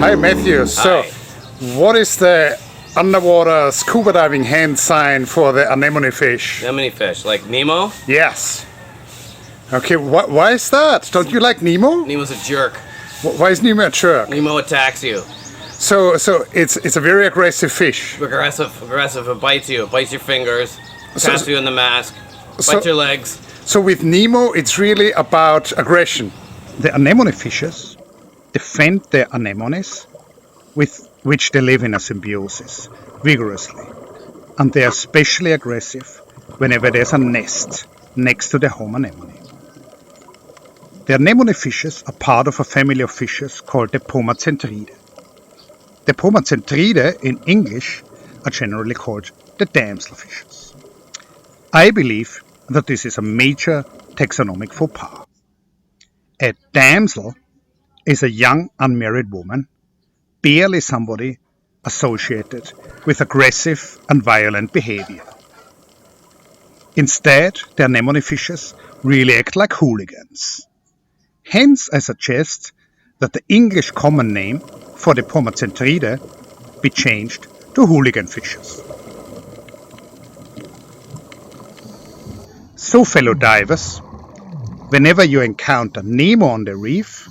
Hi Matthew. So, Hi. what is the underwater scuba diving hand sign for the anemone-fish? Anemone-fish, like Nemo? Yes. Okay, why is that? Don't you like Nemo? Nemo's a jerk. Why is Nemo a jerk? Nemo attacks you. So it's a very aggressive fish. Aggressive. It bites you. It bites your fingers. Taps you in the mask. Bites your legs. So with Nemo, it's really about aggression. The anemone fishes defend their anemones with which they live in a symbiosis vigorously, and they are especially aggressive whenever there's a nest next to the home anemone. The anemone fishes are part of a family of fishes called the Pomacentridae. The Pomacentridae in English are generally called the damsel fishes. I believe that this is a major taxonomic faux pas. A damsel is a young unmarried woman, barely somebody associated with aggressive and violent behavior. Instead, the anemone fishes really act like hooligans. Hence, I suggest that the English common name for the Pomacentridae be changed to hooligan fishes. So, fellow divers, whenever you encounter Nemo on the reef,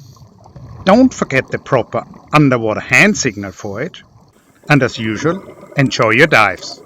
don't forget the proper underwater hand signal for it, and as usual, enjoy your dives.